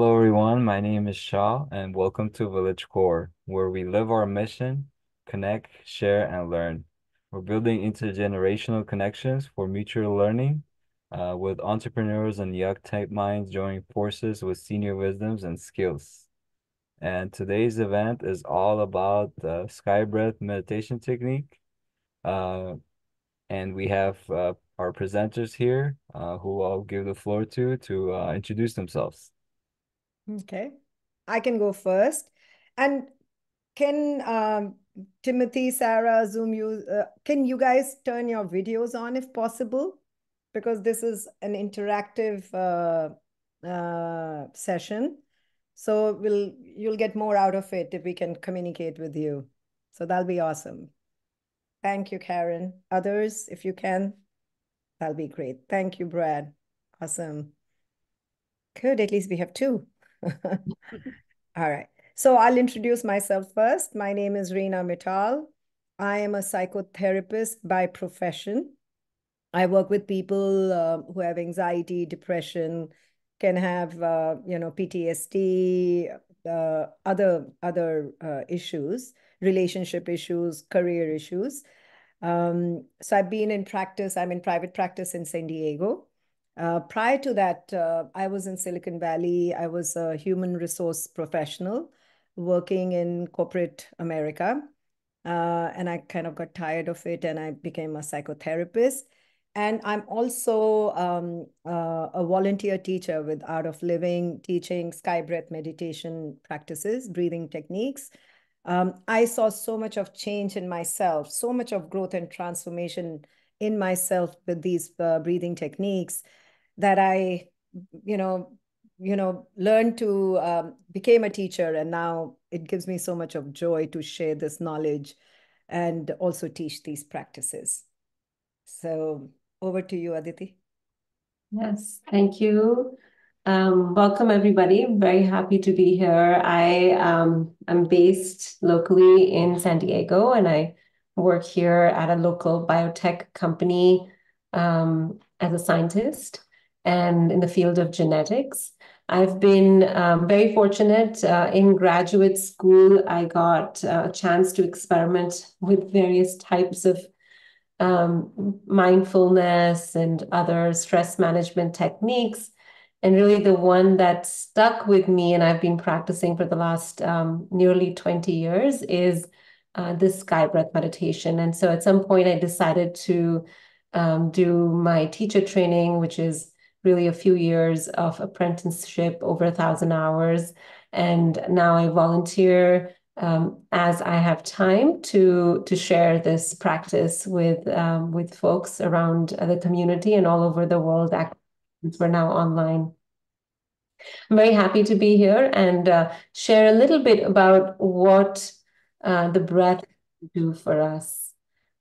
Hello, everyone. My name is Shah, and welcome to Village Core, where we live our mission, connect, share, and learn. We're building intergenerational connections for mutual learning, with entrepreneurs and young type minds joining forces with senior wisdoms and skills. And today's event is all about the sky breath meditation technique. Uh, and we have our presenters here, who I'll give the floor to introduce themselves. Okay, I can go first. And can Timothy, Sarah, Zoom you can you guys turn your videos on if possible? Because this is an interactive session. So you'll get more out of it if we can communicate with you. So that'll be awesome. Thank you, Karen. Others, if you can, that'll be great. Thank you, Brad. Awesome. Good, at least we have two. All right. So I'll introduce myself first. My name is Reena Mittal. I am a psychotherapist by profession. I work with people who have anxiety, depression, can have PTSD, other issues, relationship issues, career issues. So I've been in practice. I'm in private practice in San Diego. Prior to that, I was in Silicon Valley. I was a human resource professional working in corporate America. And I kind of got tired of it and I became a psychotherapist. And I'm also a volunteer teacher with Art of Living, teaching sky breath meditation practices, breathing techniques. I saw so much of change in myself, so much of growth and transformation in myself with these breathing techniques that I, you know, learned to became a teacher, and now it gives me so much of joy to share this knowledge and also teach these practices. So over to you, Aditi. Yes, thank you. Welcome, everybody. I'm very happy to be here. I am based locally in San Diego, and I work here at a local biotech company as a scientist and in the field of genetics. I've been very fortunate. In graduate school, I got a chance to experiment with various types of mindfulness and other stress management techniques. And really, the one that stuck with me, and I've been practicing for the last nearly 20 years, is this sky breath meditation. And so at some point, I decided to do my teacher training, which is really a few years of apprenticeship, over 1,000 hours. And now I volunteer as I have time to share this practice with folks around the community and all over the world. We're now online. I'm very happy to be here and share a little bit about what the breath can do for us.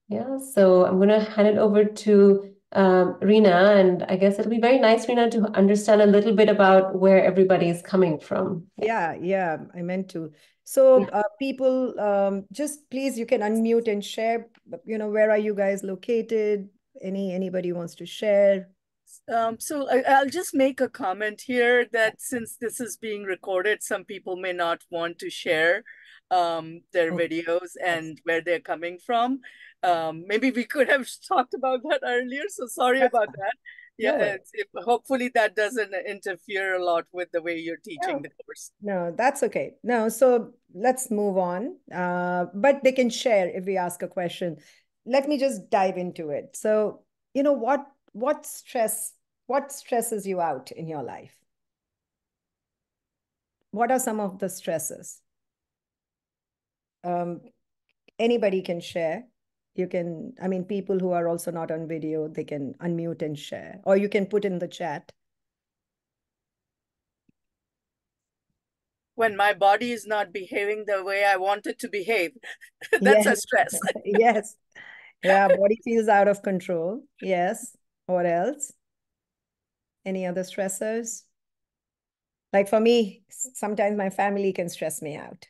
Yeah, so I'm going to hand it over to Reena, and I guess it'll be very nice, Reena, to understand a little bit about where everybody is coming from. Yeah, I meant to. So people, just please, you can unmute and share, where are you guys located? Anybody wants to share? I'll just make a comment here that since this is being recorded, some people may not want to share their videos and where they're coming from. Maybe we could have talked about that earlier, so sorry That's about fine. that. No Yeah, way. hopefully that doesn't interfere a lot with the way you're teaching No, the course. no, that's okay. No, so let's move on. But they can share if we ask a question. Let me just dive into it. So, what stress, what stresses you out in your life? What are some of the stresses? Um, Anybody can share. You can, I mean, people who are also not on video, they can unmute and share, or you can put in the chat. When my body is not behaving the way I want it to behave, that's Yes, a stress. yes. Yeah, body feels out of control. Yes. What else? Any other stressors? Like for me, sometimes my family can stress me out.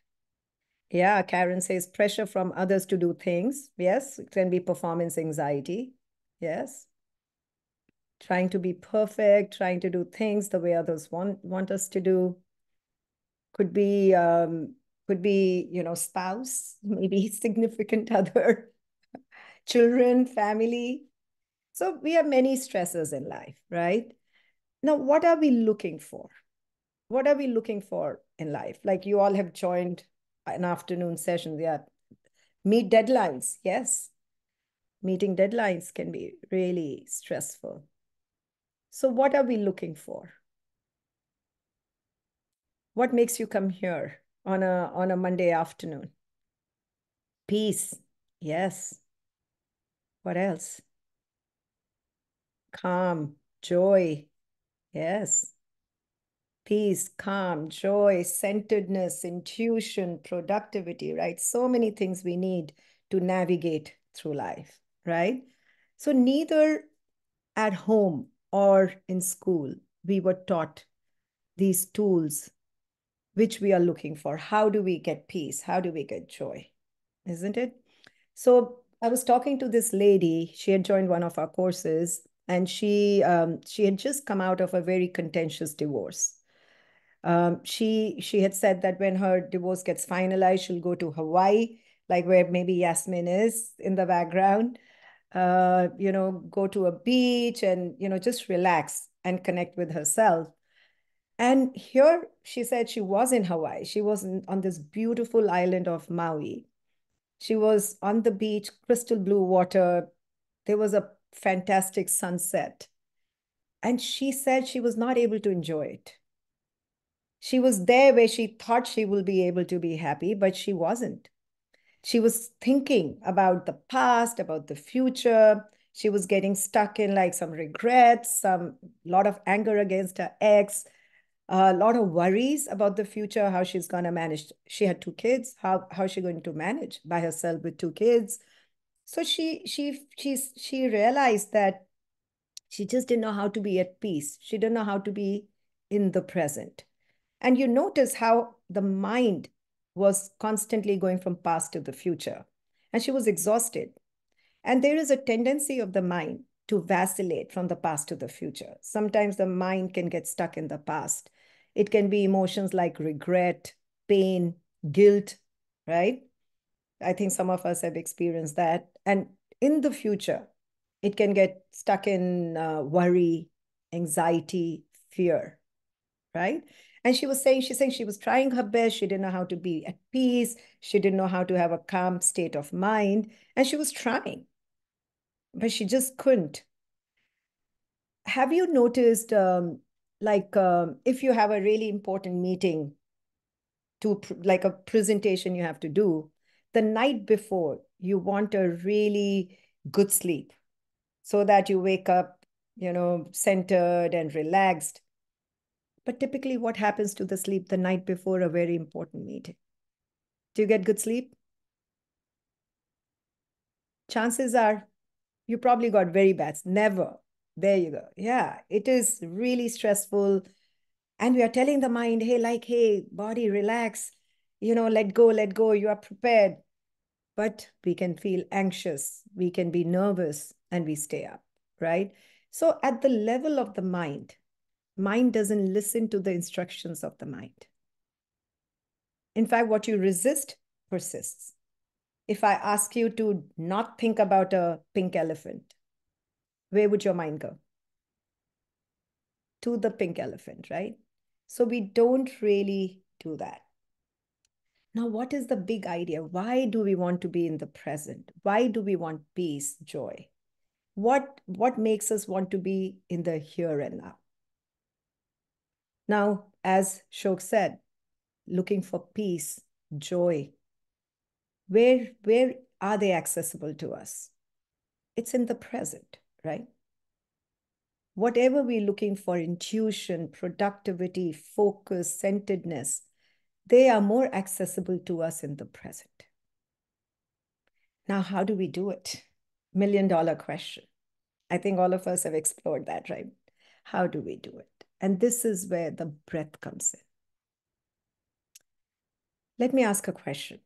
Yeah, Karen says pressure from others to do things. Yes, it can be performance anxiety. Yes. Trying to be perfect, trying to do things the way others want us to do. could be, spouse, maybe significant other, children, family. So we have many stresses in life, right? Now, what are we looking for? What are we looking for in life? Like you all have joined an afternoon session. Yeah. Meet deadlines. Yes. Meeting deadlines can be really stressful. So what are we looking for? What makes you come here on a Monday afternoon? Peace. Yes. What else? Calm, joy. Yes. Peace, calm, joy, centeredness, intuition, productivity, right? So many things we need to navigate through life, right? So neither at home or in school, we were taught these tools which we are looking for. How do we get peace? How do we get joy? Isn't it? So I was talking to this lady. She had joined one of our courses, and she had just come out of a very contentious divorce. She had said that when her divorce gets finalized, she'll go to Hawaii, like where maybe Yasmin is in the background. Go to a beach and just relax and connect with herself. And here she said she was in Hawaii. She was on this beautiful island of Maui. She was on the beach, crystal blue water. There was a fantastic sunset. And she said she was not able to enjoy it. She was there where she thought she will be able to be happy, but she wasn't. She was thinking about the past, about the future. She was getting stuck in like some regrets, some lot of anger against her ex, a lot of worries about the future, how she's going to manage. She had two kids. How is she going to manage by herself with two kids? So she realized that she just didn't know how to be at peace. She didn't know how to be in the present. And you notice how the mind was constantly going from past to the future. And she was exhausted. And there is a tendency of the mind to vacillate from the past to the future. Sometimes the mind can get stuck in the past. It can be emotions like regret, pain, guilt, right? I think some of us have experienced that. And in the future, it can get stuck in worry, anxiety, fear, right? And she's saying she was trying her best. She didn't know how to be at peace. She didn't know how to have a calm state of mind. And she was trying, but she just couldn't. Have you noticed, if you have a really important meeting like a presentation you have to do, the night before, you want a really good sleep so that you wake up, centered and relaxed. But typically, what happens to the sleep the night before a very important meeting? Do you get good sleep? Chances are you probably got very bad. Never. There you go. Yeah, it is really stressful. And we are telling the mind, hey, body, relax, let go, you are prepared. But we can feel anxious, we can be nervous, and we stay up, right? So at the level of the mind doesn't listen to the instructions of the mind. In fact, what you resist persists. If I ask you to not think about a pink elephant, where would your mind go? To the pink elephant, right? So we don't really do that. Now, what is the big idea? Why do we want to be in the present? Why do we want peace, joy? What makes us want to be in the here and now? Now, as Shok said, looking for peace, joy, where are they accessible to us? It's in the present, right? Whatever we're looking for, intuition, productivity, focus, centeredness, they are more accessible to us in the present. Now, how do we do it? $1 million question. I think all of us have explored that, right? How do we do it? And this is where the breath comes in. Let me ask a question.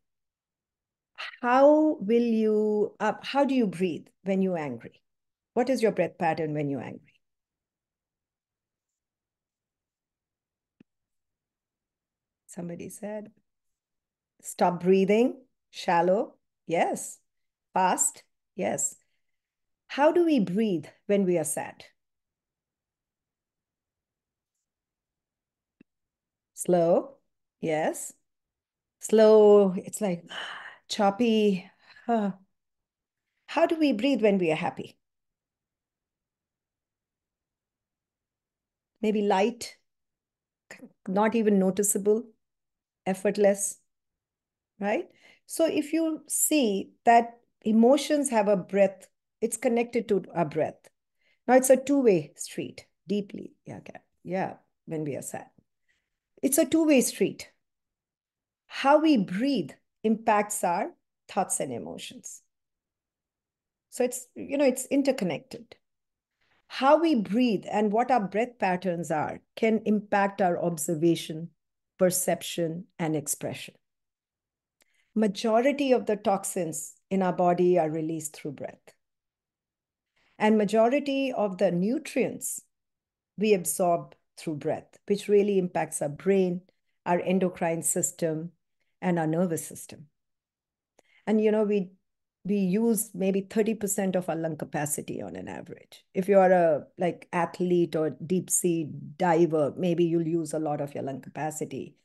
How do you breathe when you're angry? What is your breath pattern when you're angry? Somebody said. Stop breathing. Shallow. Yes. Fast. Yes. How do we breathe when we are sad? Slow. Yes. Slow. It's like choppy. How do we breathe when we are happy? Maybe light, not even noticeable, effortless, right? So if you see that emotions have a breath, it's connected to our breath. Now it's a two-way street, deeply. Yeah, okay. Yeah, when we are sad. It's a two-way street. How we breathe impacts our thoughts and emotions. So it's interconnected. How we breathe and what our breath patterns are can impact our observation, perception, and expression. Majority of the toxins in our body are released through breath. And majority of the nutrients we absorb through breath, which really impacts our brain, our endocrine system, and our nervous system. And we use maybe 30% of our lung capacity on an average. If you are a like athlete or deep sea diver, maybe you'll use a lot of your lung capacity.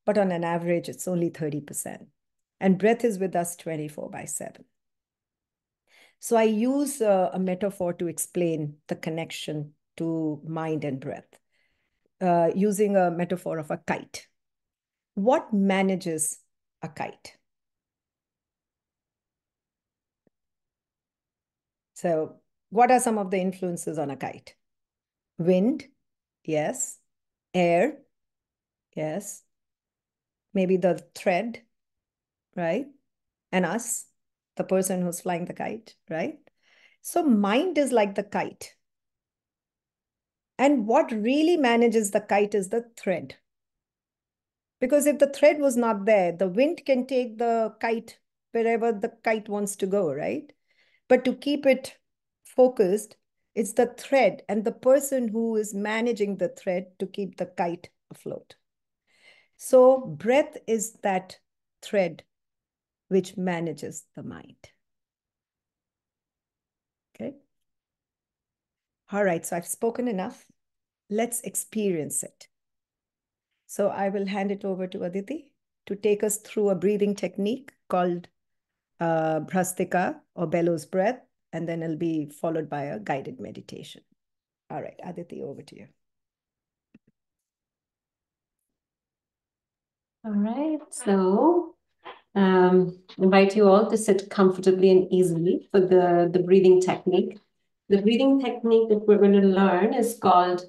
But on an average, it's only 30%. And breath is with us 24/7. So I use a metaphor to explain the connection to mind and breath, using a metaphor of a kite. What manages a kite? So what are some of the influences on a kite? Wind, yes. Air, yes. Maybe the thread, right? And us, the person who's flying the kite, right? So mind is like the kite. And what really manages the kite is the thread. Because if the thread was not there, the wind can take the kite wherever the kite wants to go, right? But to keep it focused, it's the thread and the person who is managing the thread to keep the kite afloat. So breath is that thread which manages the mind. Okay. All right, so I've spoken enough. Let's experience it. So I will hand it over to Aditi to take us through a breathing technique called Bhrastika or bellows breath, and then it'll be followed by a guided meditation. All right, Aditi, over to you. All right, so invite you all to sit comfortably and easily for the breathing technique. The breathing technique that we're going to learn is called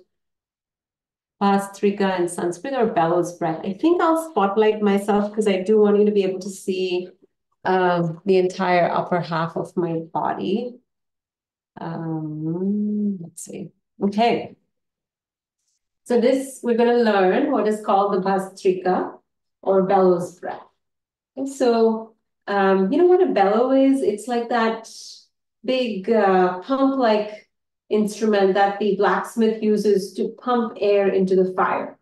Bhastrika in Sanskrit, or bellows breath. I think I'll spotlight myself because I do want you to be able to see the entire upper half of my body. Let's see. Okay. So we're going to learn what is called the Bhastrika or bellows breath. And so, you know what a bellow is? It's like that big pump-like instrument that the blacksmith uses to pump air into the fire.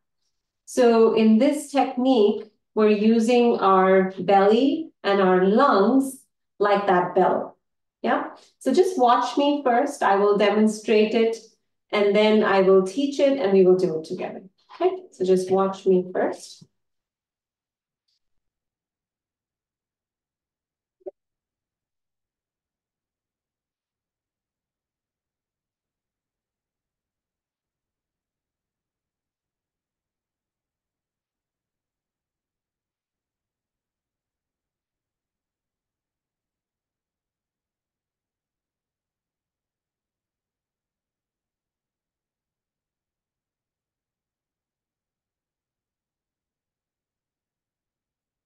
So in this technique, we're using our belly and our lungs like that bellow. Yeah. So just watch me first. I will demonstrate it and then I will teach it and we will do it together. Okay. So just watch me first.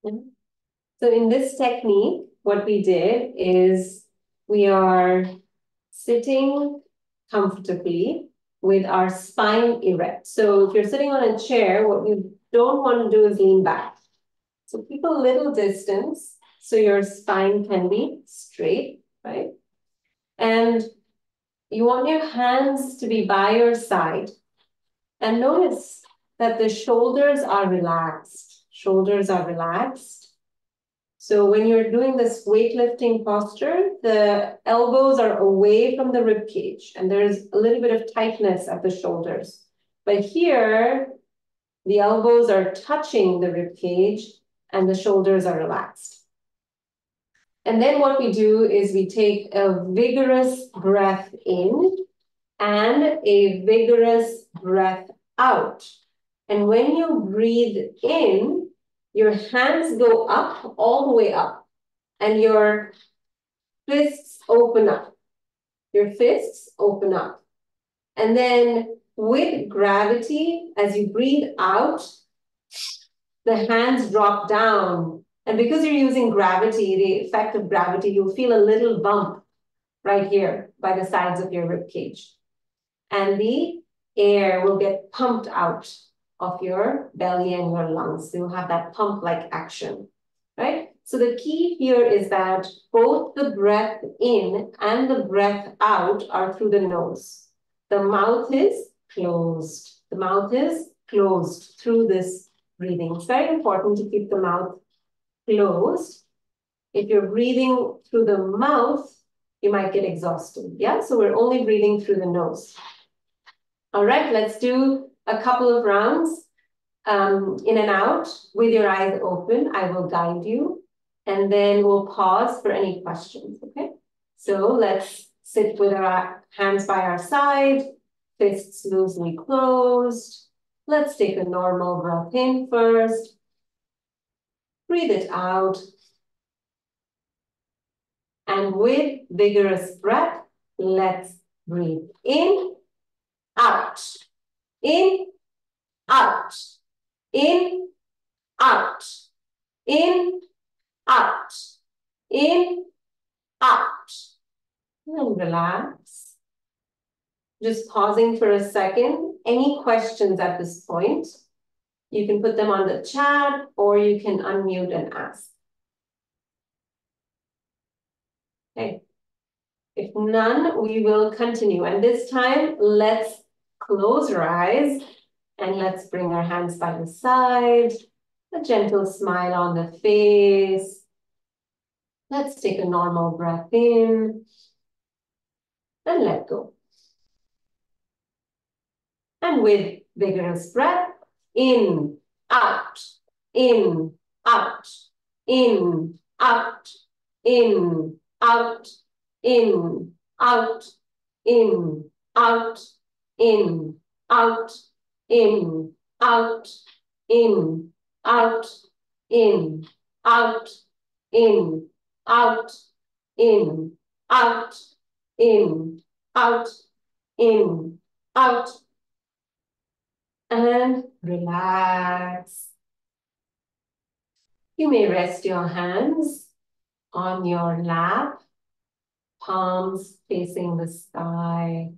So in this technique, what we did is we are sitting comfortably with our spine erect. So if you're sitting on a chair, what you don't want to do is lean back. So keep a little distance so your spine can be straight, right? And you want your hands to be by your side. And notice that the shoulders are relaxed. Shoulders are relaxed. So when you're doing this weightlifting posture, the elbows are away from the rib cage and there's a little bit of tightness at the shoulders. But here, the elbows are touching the rib cage and the shoulders are relaxed. And then what we do is we take a vigorous breath in and a vigorous breath out. And when you breathe in, your hands go up, all the way up, and your fists open up. Your fists open up. And then with gravity, as you breathe out, the hands drop down. And because you're using gravity, the effect of gravity, you'll feel a little bump right here by the sides of your rib cage. And the air will get pumped out of your belly and your lungs. So you'll have that pump-like action, right? So the key here is that both the breath in and the breath out are through the nose. The mouth is closed. The mouth is closed through this breathing. It's very important to keep the mouth closed. If you're breathing through the mouth, you might get exhausted. Yeah, so we're only breathing through the nose. All right, let's do a couple of rounds in and out with your eyes open. I will guide you and then we'll pause for any questions, okay? So let's sit with our hands by our side, fists loosely closed. Let's take a normal breath in first. Breathe it out. And with vigorous breath, let's breathe in, out, in, out, in, out, in, out, in, out. And relax. Just pausing for a second. Any questions at this point? You can put them on the chat or you can unmute and ask. Okay. If none, we will continue. And this time, let's close our eyes and let's bring our hands by the side. A gentle smile on the face. Let's take a normal breath in and let go. And with vigorous breath, in, out, in, out, in, out, in, out, in, out, in, out, in, out, in, out, in, out, in, out, in, out, in, out, in, out, in, out, and relax. You may rest your hands on your lap, palms facing the sky.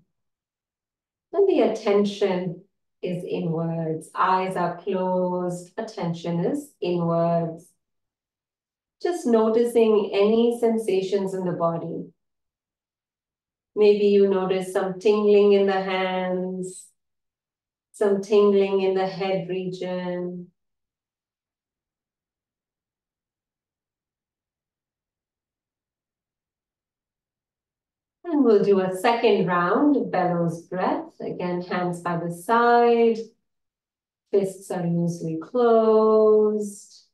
And the attention is inwards. Eyes are closed. Attention is inwards. Just noticing any sensations in the body. Maybe you notice some tingling in the hands, some tingling in the head region. And we'll do a second round of bellows breath. Again, hands by the side. Fists are loosely closed.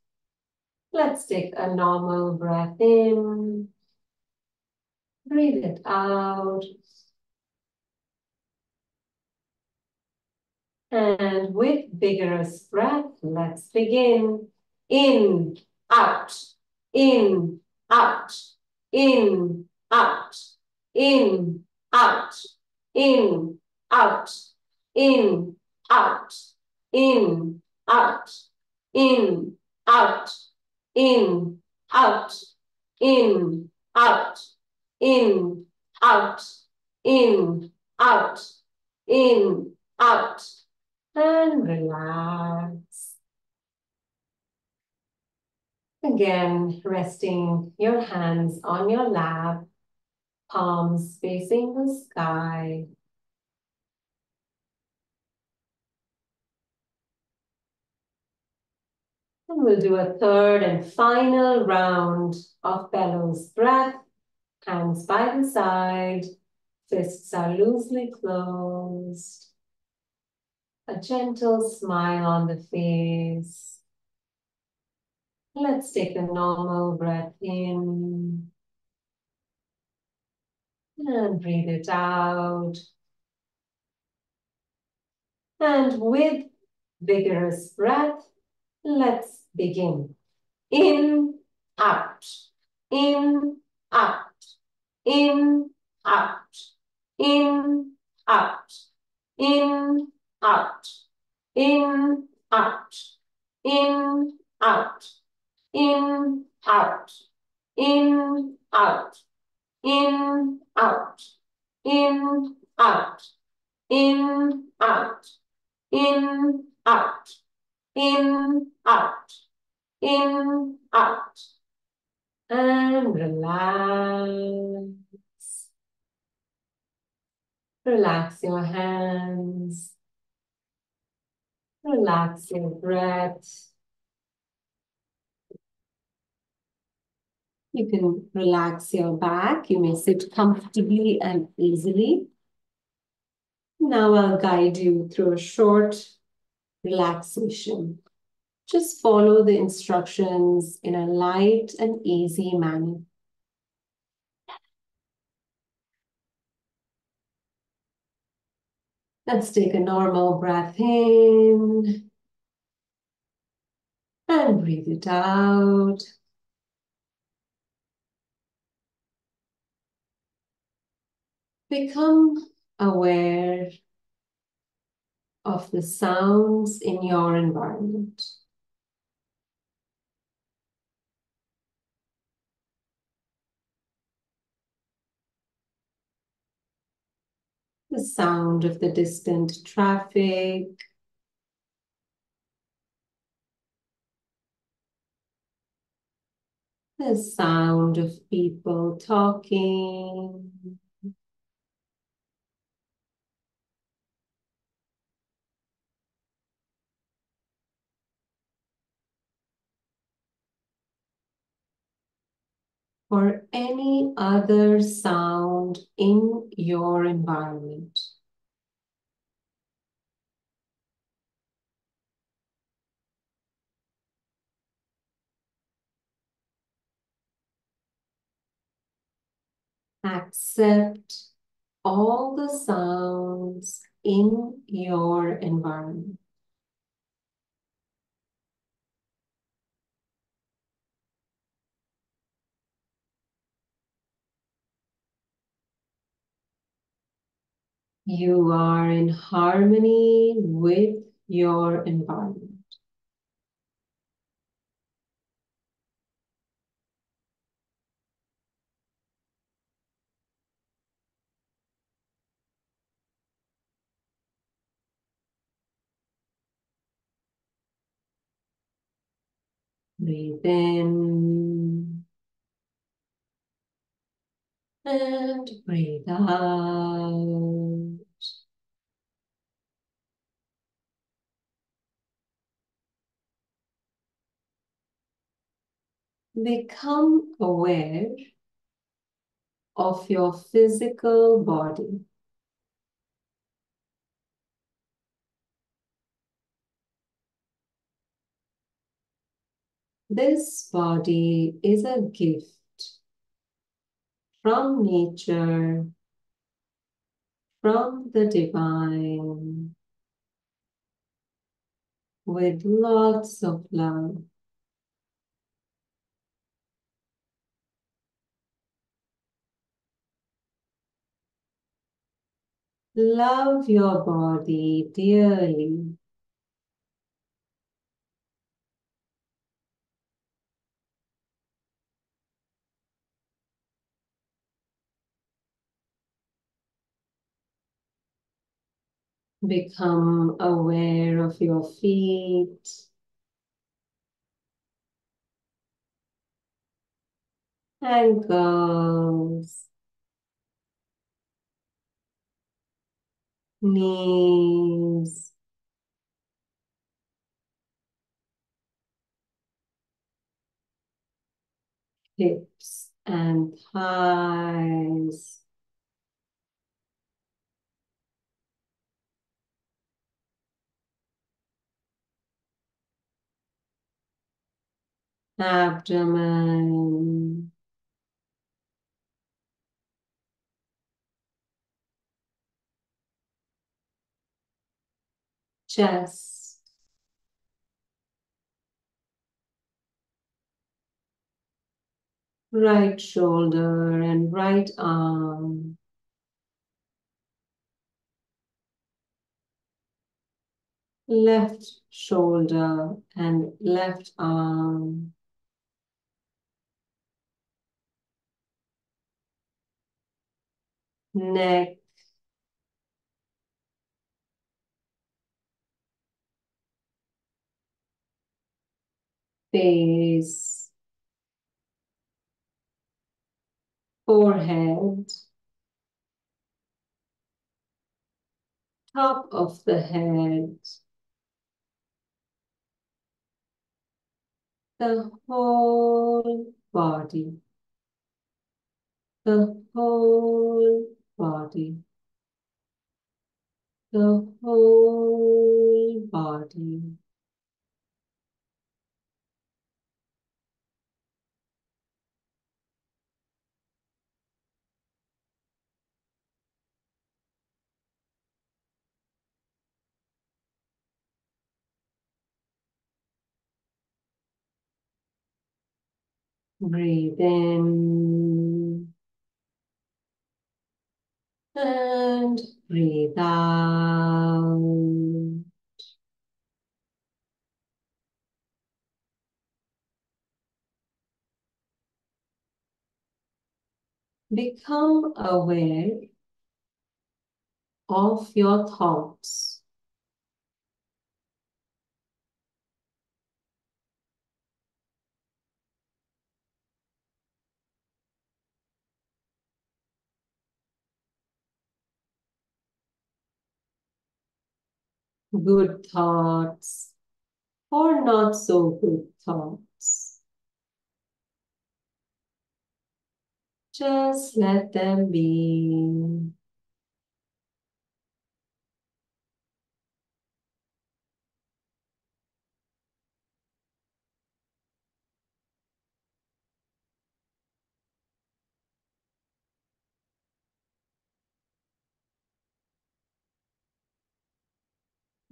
Let's take a normal breath in. Breathe it out. And with vigorous breath, let's begin. In, out, in, out, in, out, in, out, in, out, in, out, in, out, in, out, in, out, in, out, in, out, in, out, in, out, and relax. Again, resting your hands on your lap, palms facing the sky. And We'll do a third and final round of bellows breath. Hands by the side, fists are loosely closed. A gentle smile on the face. Let's take a normal breath in and breathe it out. And with vigorous breath, let's begin. In, out, in, out, in, out, in, out, in, out, in, out, in, out, in, out, in, out, in, out, in, out, in, out, in, out, in, out, in, out, and relax. Relax your hands. Relax your breath. You can relax your back. You may sit comfortably and easily. Now I'll guide you through a short relaxation. Just follow the instructions in a light and easy manner. Let's take a normal breath in and breathe it out. Become aware of the sounds in your environment. The sound of the distant traffic, the sound of people talking, or any other sound in your environment. Accept all the sounds in your environment. You are in harmony with your environment. Breathe in and breathe out. Become aware of your physical body. This body is a gift from nature, from the divine, with lots of love. Love your body dearly. Become aware of your feet, ankles, knees, hips and thighs. Abdomen. Chest. Right shoulder and right arm. Left shoulder and left arm. Neck. Face. Forehead. Top of the head. The whole body. The whole body. The whole body. Breathe in and breathe out. Become aware of your thoughts. Good thoughts or not so good thoughts. Just let them be.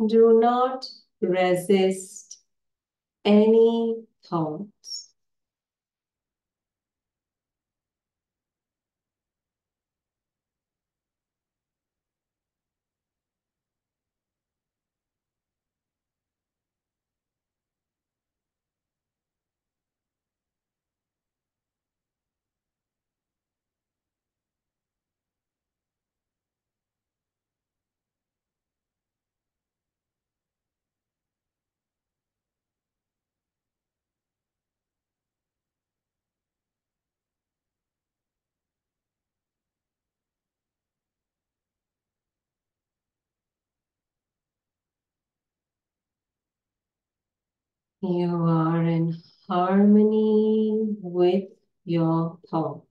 Do not resist any thoughts. You are in harmony with your thoughts.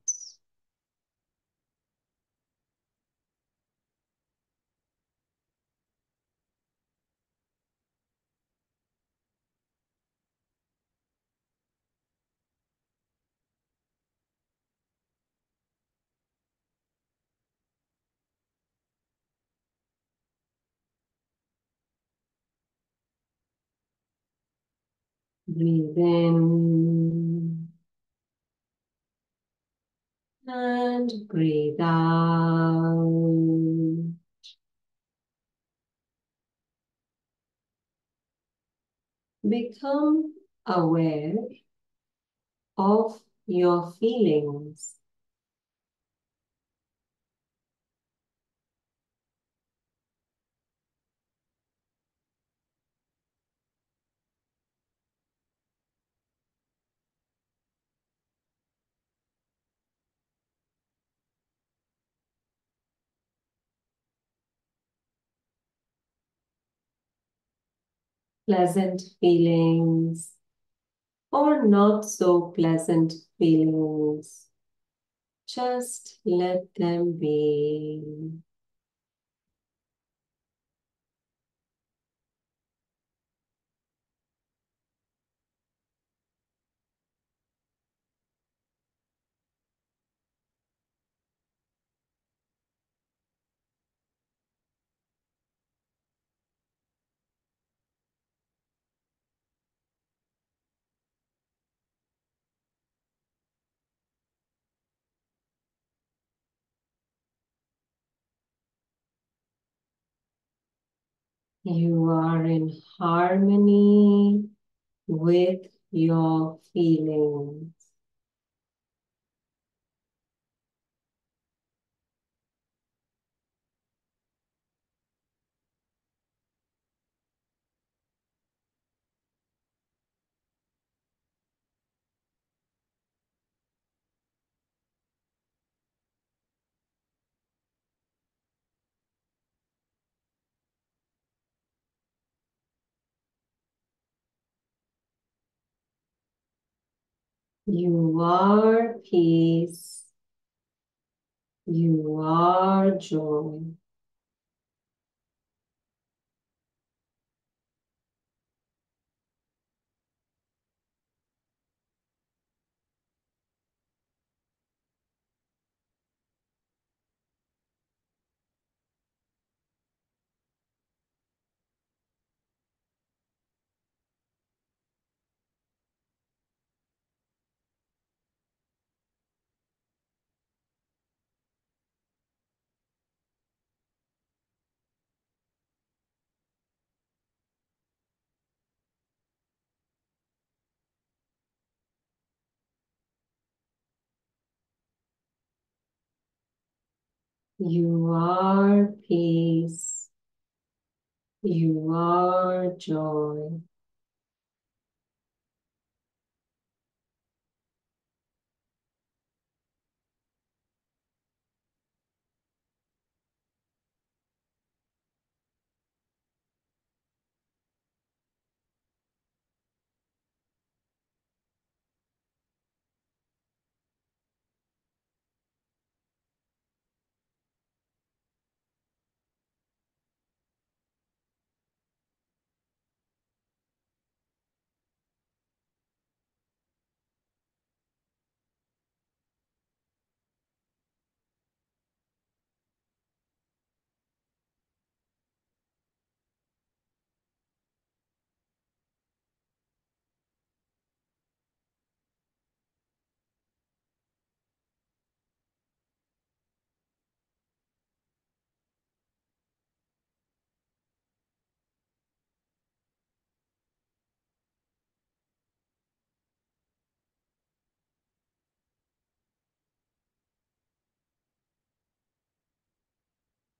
Breathe in and breathe out. Become aware of your feelings. Pleasant feelings or not so pleasant feelings. Just let them be. You are in harmony with your feelings. You are peace. You are joy. You are peace. You are joy.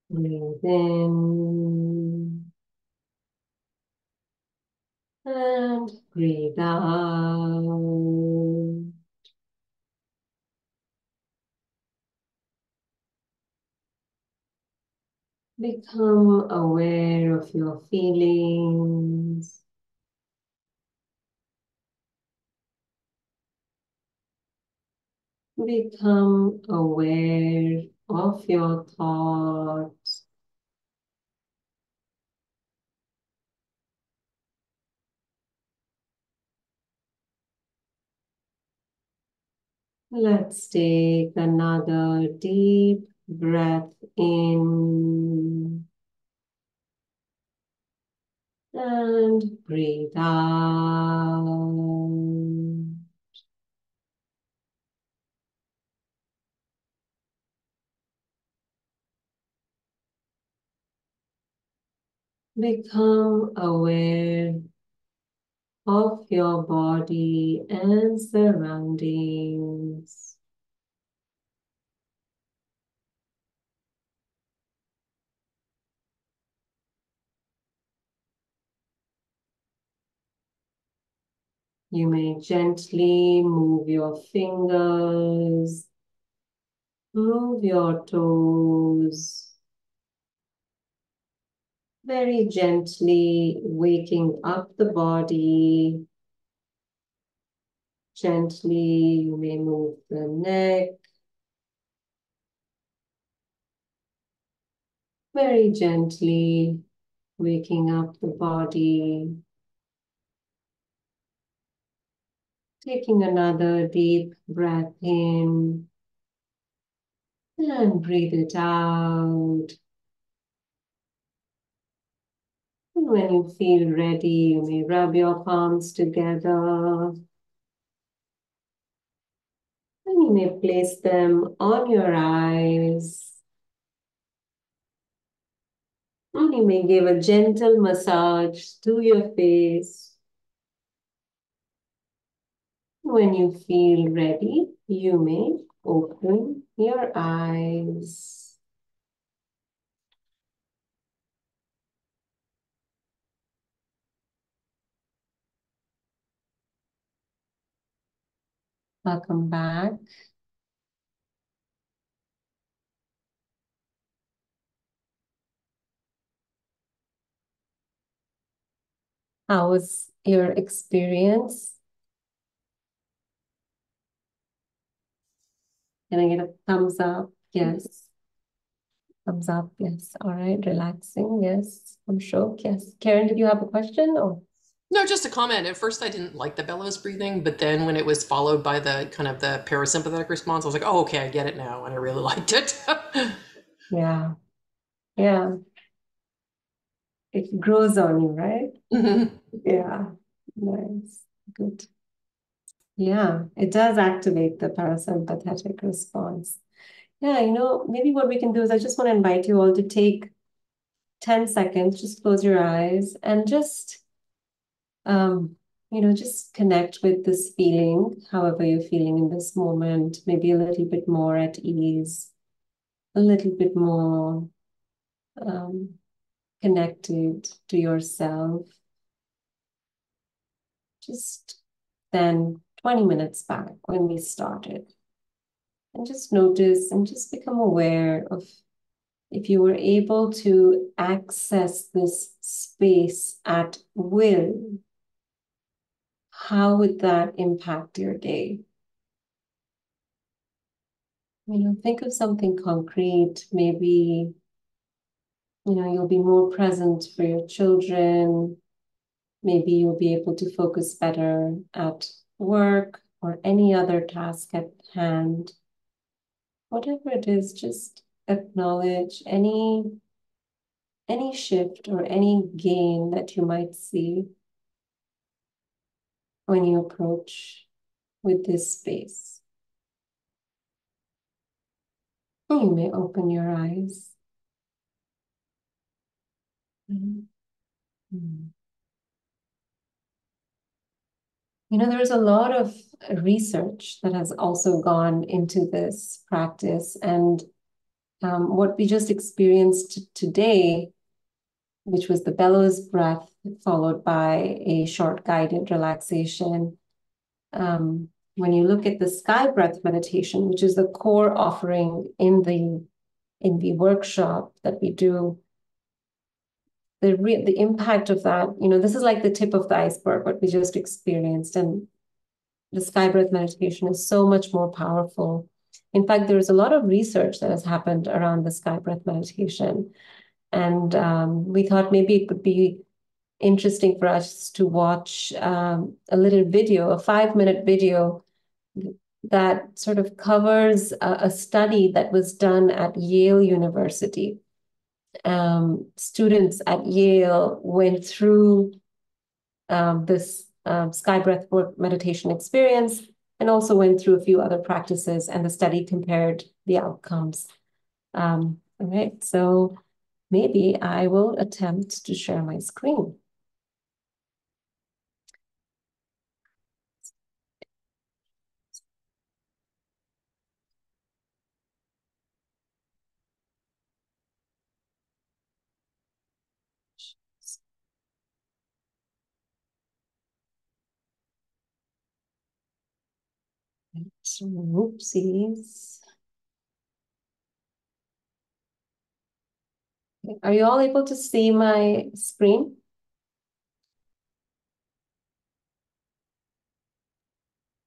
Breathe in and breathe out. Become aware of your feelings. Become aware of your thoughts. Let's take another deep breath in and breathe out. Become aware of your body and surroundings. You may gently move your fingers, move your toes, very gently waking up the body Gently, you may move the neck. Very gently, waking up the body. Taking another deep breath in and breathe it out. And when you feel ready, you may rub your palms together. And you may place them on your eyes. And you may give a gentle massage to your face. When you feel ready, you may open your eyes. Welcome back. How was your experience? Can I get a thumbs up? Yes. Thumbs up. Yes. All right. Relaxing. Yes. I'm sure. Yes. Karen, did you have a question? Or No, just a comment. At first, I didn't like the bellows breathing, but then when it was followed by the kind of the parasympathetic response, I was like, oh, okay, I get it now. And I really liked it. yeah. Yeah. It grows on you, right? Mhm. Yeah. Nice. Good. Yeah. It does activate the parasympathetic response. Yeah, maybe what we can do is I just want to invite you all to take 10 seconds, just close your eyes and um, just connect with this feeling, however you're feeling in this moment, maybe a little bit more at ease, a little bit more um, connected to yourself. Just then 20 minutes back when we started. And just notice and just become aware of if you were able to access this space at will, how would that impact your day? Think of something concrete. Maybe, you'll be more present for your children. Maybe you'll be able to focus better at work or any other task at hand. Whatever it is, just acknowledge any shift or any gain that you might see when you approach with this space. You may open your eyes. Mhm. There's a lot of research that has also gone into this practice. And what we just experienced today, which was the bellows breath, followed by a short guided relaxation. When you look at the sky breath meditation, which is the core offering in the workshop that we do, the impact of that, this is like the tip of the iceberg, what we just experienced. And the sky breath meditation is so much more powerful. In fact, there's a lot of research that has happened around the sky breath meditation. And we thought maybe it would be interesting for us to watch a little video, a 5-minute video that sort of covers a study that was done at Yale University. Students at Yale went through this sky breath work meditation experience and also went through a few other practices, and the study compared the outcomes. All right, so maybe I will attempt to share my screen. Oopsies. Are you all able to see my screen?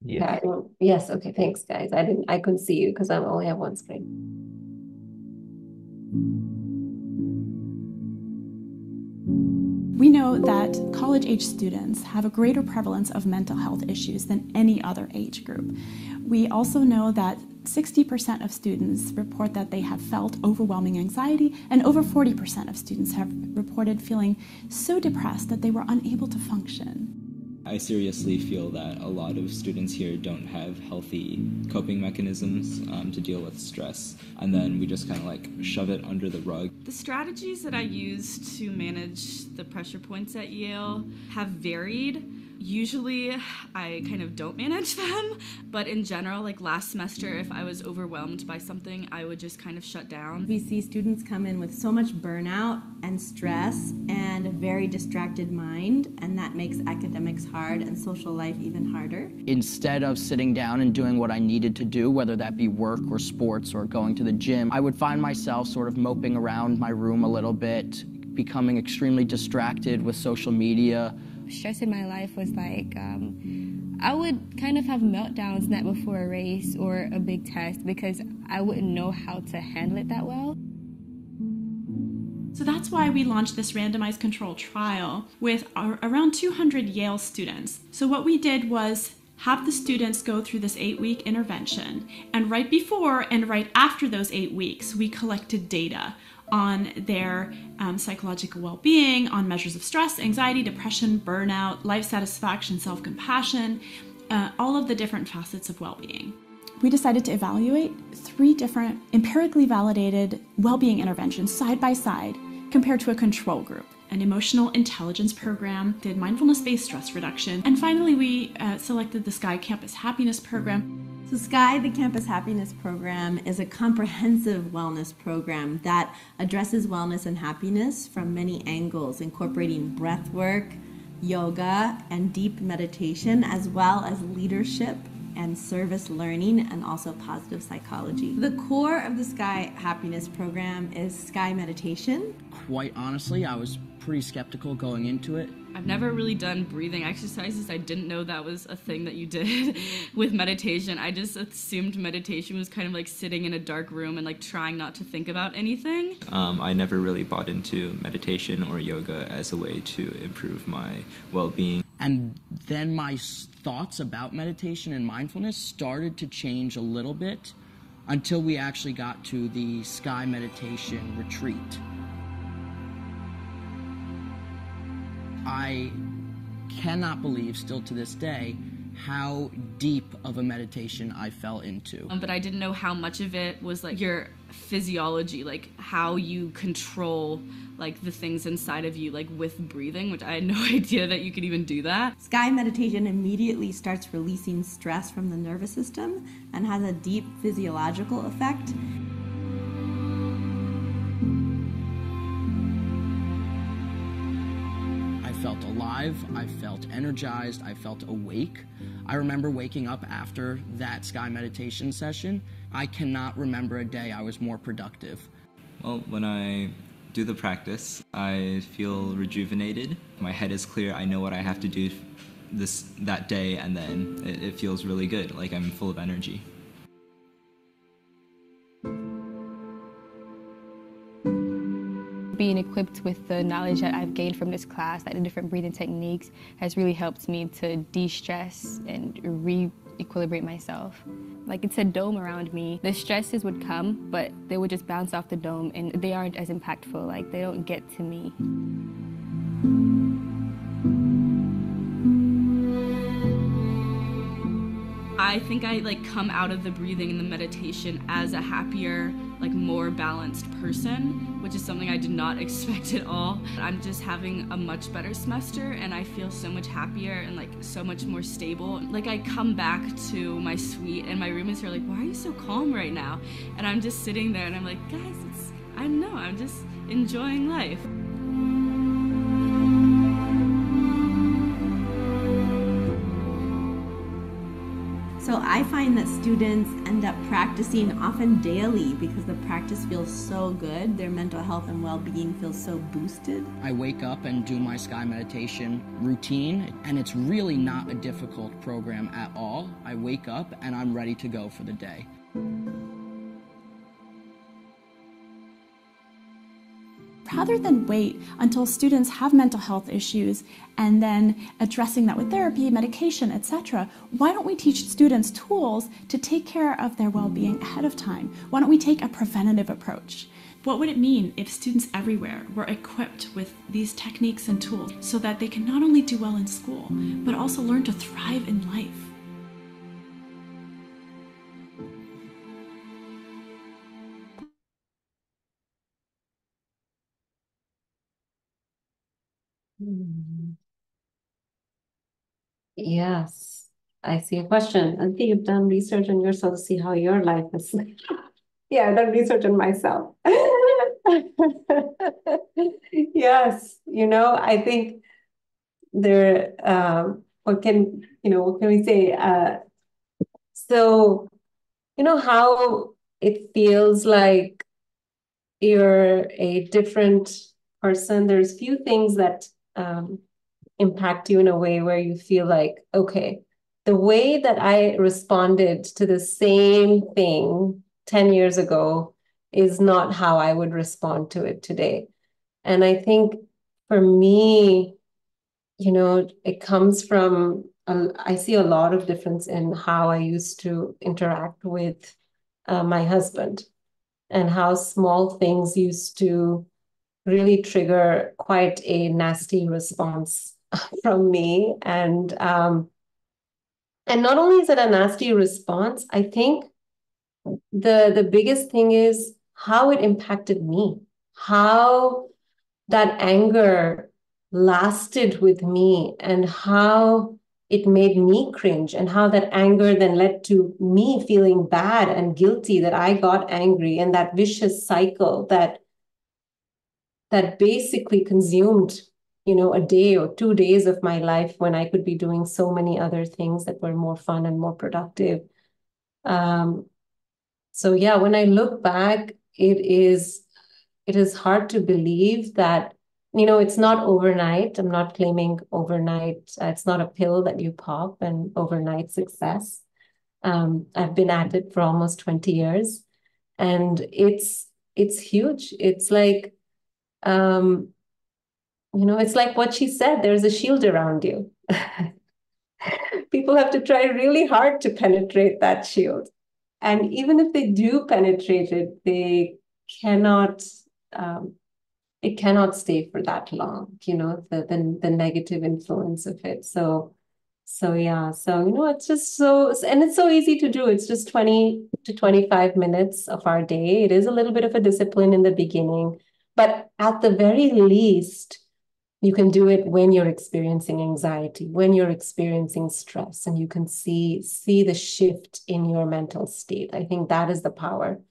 Yes. Yes, okay, thanks guys. I couldn't see you because I only have one screen. We know that college-age students have a greater prevalence of mental health issues than any other age group. We also know that 60% of students report that they have felt overwhelming anxiety, and over 40% of students have reported feeling so depressed that they were unable to function. I seriously feel that a lot of students here don't have healthy coping mechanisms to deal with stress, and then we just kind of like shove it under the rug. The strategies that I use to manage the pressure points at Yale have varied. Usually I kind of don't manage them, but in general, like last semester, if I was overwhelmed by something, I would just kind of shut down. We see students come in with so much burnout and stress and a very distracted mind, and that makes academics hard and social life even harder. Instead of sitting down and doing what I needed to do, whether that be work or sports or going to the gym, I would find myself sort of moping around my room a little bit, becoming extremely distracted with social media. Stress in my life was like, I would kind of have meltdowns not before a race or a big test because I wouldn't know how to handle it that well. So that's why we launched this randomized control trial with around 200 Yale students. So what we did was have the students go through this 8-week intervention, and right before and right after those 8 weeks, we collected data on their psychological well-being, on measures of stress, anxiety, depression, burnout, life satisfaction, self-compassion, all of the different facets of well-being. We decided to evaluate 3 different empirically validated well-being interventions side by side compared to a control group. An emotional intelligence program, did mindfulness-based stress reduction, and finally we selected the Sky Campus Happiness Program. So Sky, the Campus Happiness Program, is a comprehensive wellness program that addresses wellness and happiness from many angles, incorporating breath work, yoga, and deep meditation, as well as leadership and service learning, and also positive psychology. The core of the Sky Happiness Program is Sky Meditation. Quite honestly, I was pretty skeptical going into it. I've never really done breathing exercises. I didn't know that was a thing that you did with meditation. I just assumed meditation was kind of like sitting in a dark room and like trying not to think about anything. I never really bought into meditation or yoga as a way to improve my well-being. And then my thoughts about meditation and mindfulness started to change a little bit until we actually got to the Sky Meditation Retreat. I cannot believe, still to this day, how deep of a meditation I fell into. But I didn't know how much of it was like your physiology, like how you control like the things inside of you, like with breathing, which I had no idea that you could even do that. Sky Meditation immediately starts releasing stress from the nervous system and has a deep physiological effect. I felt alive, I felt energized, I felt awake. I remember waking up after that Sky meditation session. I cannot remember a day I was more productive. Well, when I do the practice, I feel rejuvenated. My head is clear, I know what I have to do that day, and then it feels really good, like I'm full of energy. Being equipped with the knowledge that I've gained from this class, like the different breathing techniques, has really helped me to de-stress and re-equilibrate myself. Like it's a dome around me. The stresses would come, but they would just bounce off the dome and they aren't as impactful, like they don't get to me. I think I like come out of the breathing and the meditation as a happier, like more balanced person, which is something I did not expect at all. I'm just having a much better semester and I feel so much happier and like so much more stable. Like I come back to my suite and my roommates are like, why are you so calm right now? And I'm just sitting there and I'm like, guys, I don't know, I'm just enjoying life. So I I find that students end up practicing often daily because the practice feels so good. Their mental health and well-being feels so boosted. I wake up and do my sky meditation routine, and it's really not a difficult program at all. I wake up and I'm ready to go for the day. Rather than wait until students have mental health issues and then addressing that with therapy, medication, etc., why don't we teach students tools to take care of their well-being ahead of time? Why don't we take a preventative approach? What would it mean if students everywhere were equipped with these techniques and tools so that they can not only do well in school, but also learn to thrive in life? Yes, I see a question. I think you've done research on yourself to see how your life is. Yeah, I've done research on myself. Yes, I think there, what can we say? So, how it feels like you're a different person. There's few things that impact you in a way where you feel like, okay, the way that I responded to the same thing 10 years ago is not how I would respond to it today. And I think for me, it comes from, I see a lot of difference in how I used to interact with my husband, and how small things used to really trigger quite a nasty response from me. And not only is it a nasty response, I think the biggest thing is how it impacted me, how that anger lasted with me, and how it made me cringe, and how that anger then led to me feeling bad and guilty that I got angry, and that vicious cycle that basically consumed, a day or 2 days of my life when I could be doing so many other things that were more fun and more productive. So yeah, when I look back, it is hard to believe that, it's not overnight. I'm not claiming overnight. It's not a pill that you pop and overnight success. I've been at it for almost 20 years, and it's huge. It's like, it's like what she said, there's a shield around you. People have to try really hard to penetrate that shield. And even if they do penetrate it, they cannot, it cannot stay for that long, the negative influence of it. So yeah, so, it's just and it's so easy to do. It's just 20 to 25 minutes of our day. It is a little bit of a discipline in the beginning, but at the very least, you can do it when you're experiencing anxiety, when you're experiencing stress, and you can see the shift in your mental state. I think that is the power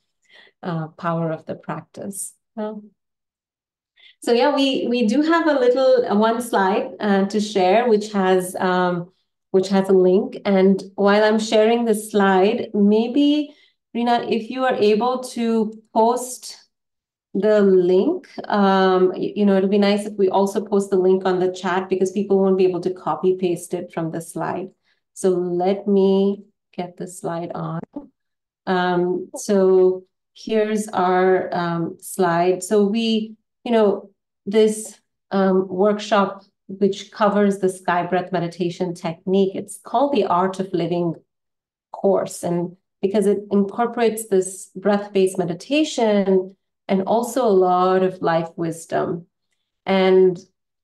of the practice. So yeah, we do have a little one slide to share, which has a link. And while I'm sharing the slide, maybe, Rina, if you are able to post the link, it'll be nice if we also post the link on the chat, because people won't be able to copy paste it from the slide. So let me get the slide on. So here's our slide. So we, this workshop, which covers the sky breath meditation technique, it's called the Art of Living course. And because it incorporates this breath-based meditation and also a lot of life wisdom. And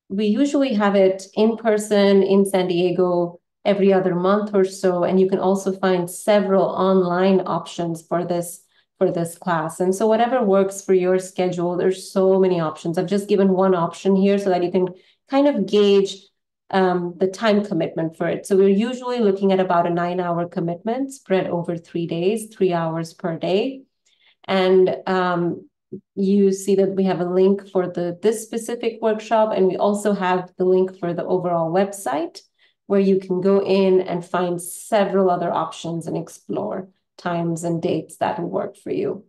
we usually have it in person in San Diego every other month or so. And you can also find several online options for this class. And so whatever works for your schedule, there's so many options. I've just given one option here so that you can kind of gauge the time commitment for it. So we're usually looking at about a 9-hour commitment spread over 3 days, 3 hours per day. And you see that we have a link for this specific workshop, and we also have the link for the overall website, where you can go in and find several other options and explore times and dates that will work for you.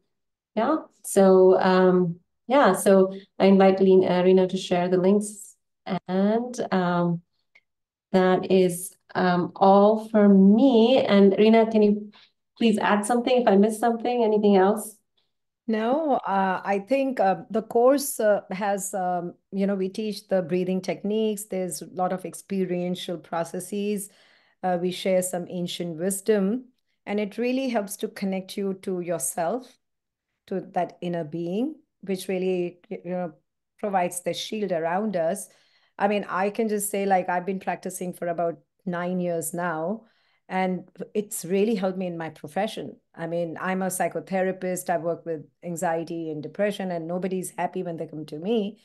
Yeah. So so I invite Rena to share the links, and that is all for me. And Rena, can you please add something if I missed something? Anything else? No, I think the course has, we teach the breathing techniques. There's a lot of experiential processes. We share some ancient wisdom, and it really helps to connect you to yourself, to that inner being, which really, provides the shield around us. I mean, I can just say, like, I've been practicing for about 9 years now, and it's really helped me in my profession. I mean, I'm a psychotherapist. I work with anxiety and depression, and nobody's happy when they come to me.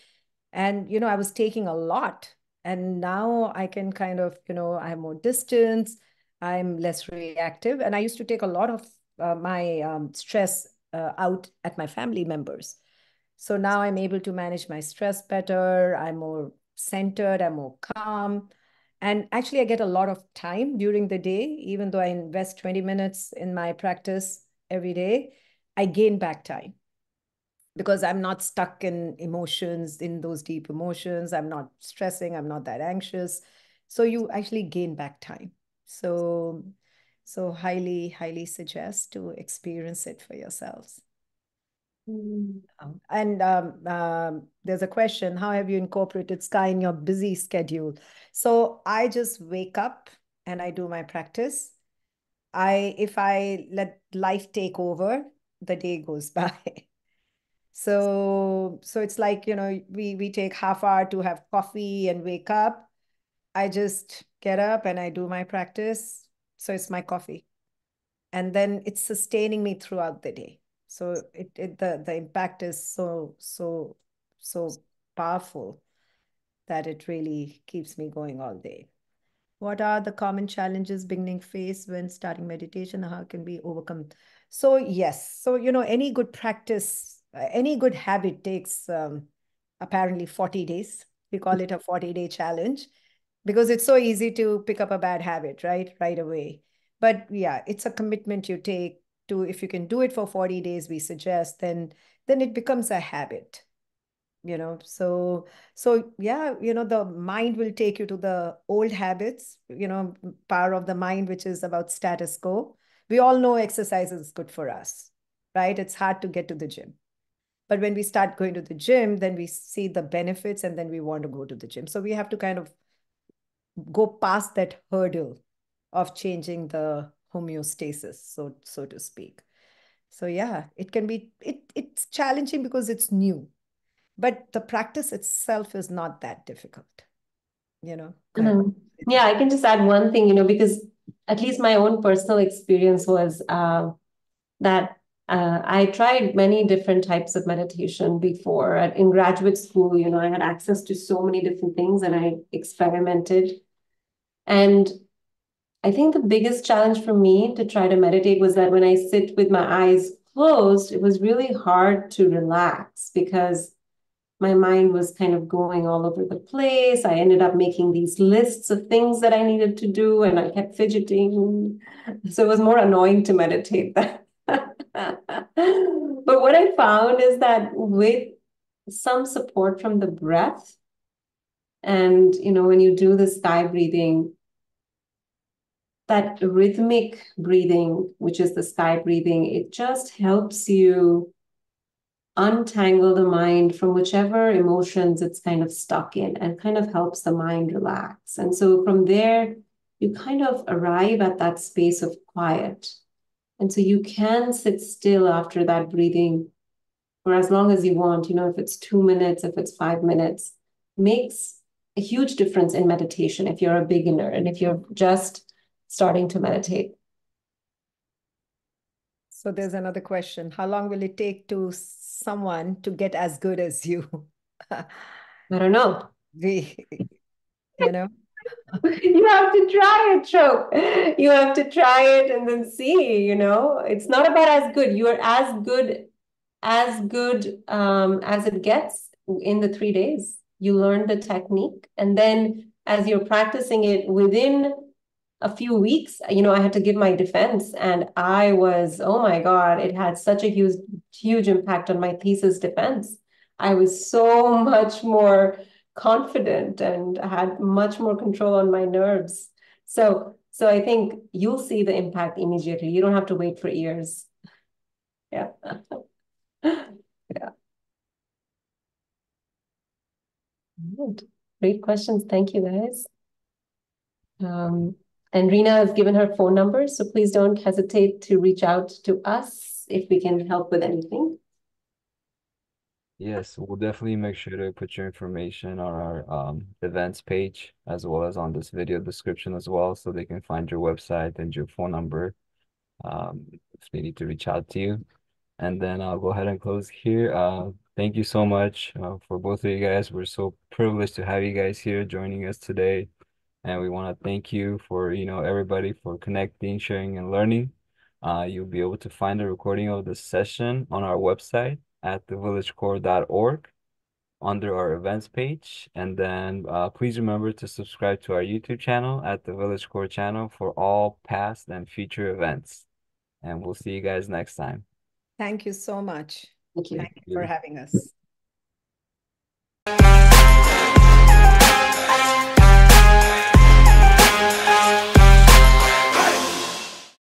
And, I was taking a lot. And now I can kind of, I have more distance. I'm less reactive. And I used to take a lot of my stress out at my family members. So now I'm able to manage my stress better. I'm more centered. I'm more calm. And actually, I get a lot of time during the day, even though I invest 20 minutes in my practice every day, I gain back time because I'm not stuck in emotions, in those deep emotions. I'm not stressing. I'm not that anxious. So you actually gain back time. So highly, highly suggest to experience it for yourselves. And there's a question, how have you incorporated sky in your busy schedule? So I just wake up and I do my practice. If I let life take over, the day goes by. So it's like, we take half hour to have coffee and wake up. I just get up and I do my practice. So it's my coffee. And then it's sustaining me throughout the day. So the impact is so powerful that it really keeps me going all day. What are the common challenges beginning face when starting meditation? How can we overcome? So yes, so any good practice, any good habit takes apparently 40 days. We call it a 40-day challenge because it's so easy to pick up a bad habit, right away. But yeah, it's a commitment you take to, if you can do it for 40 days, we suggest, then it becomes a habit. So yeah, the mind will take you to the old habits, power of the mind, which is about status quo. We all know exercise is good for us, right? It's hard to get to the gym. But when we start going to the gym, then we see the benefits and then we want to go to the gym. So we have to kind of go past that hurdle of changing the homeostasis, so to speak. So yeah, it's challenging because it's new, but the practice itself is not that difficult, Yeah, I can just add one thing, because at least my own personal experience was that I tried many different types of meditation before. In graduate school, I had access to so many different things and I experimented. And I think the biggest challenge for me to try to meditate was that when I sit with my eyes closed, it was really hard to relax because my mind was kind of going all over the place. I ended up making these lists of things that I needed to do, and I kept fidgeting. So it was more annoying to meditate than. But what I found is that with some support from the breath, and when you do the sky breathing, that rhythmic breathing, which is the sky breathing, it just helps you untangle the mind from whichever emotions it's kind of stuck in and kind of helps the mind relax. And so from there, you kind of arrive at that space of quiet. And so you can sit still after that breathing for as long as you want, if it's 2 minutes, if it's 5 minutes, makes a huge difference in meditation if you're a beginner and if you're just starting to meditate. So there's another question. How long will it take to someone to get as good as you? I don't know. You know? You have to try it, Choke. You have to try it and then see, It's not about as good. You are as good as it gets in the 3 days. You learn the technique. And then as you're practicing it, within a few weeks, I had to give my defense, and I was, oh my God, it had such a huge impact on my thesis defense. I was so much more confident and had much more control on my nerves. So I think you'll see the impact immediately. You don't have to wait for years. Yeah. Yeah. Good. Great questions. Thank you, guys. And Rina has given her phone number, so please don't hesitate to reach out to us if we can help with anything. Yes, we'll definitely make sure to put your information on our events page as well as on this video description as well, so they can find your website and your phone number if they need to reach out to you. And then I'll go ahead and close here. Thank you so much for both of you guys. We're so privileged to have you guys here joining us today. And we want to thank you for, everybody for connecting, sharing, and learning. You'll be able to find a recording of the session on our website at thevillagecore.org under our events page. And then please remember to subscribe to our YouTube channel at the Village Core channel for all past and future events. And we'll see you guys next time. Thank you so much. Thank you. Thank you for having us.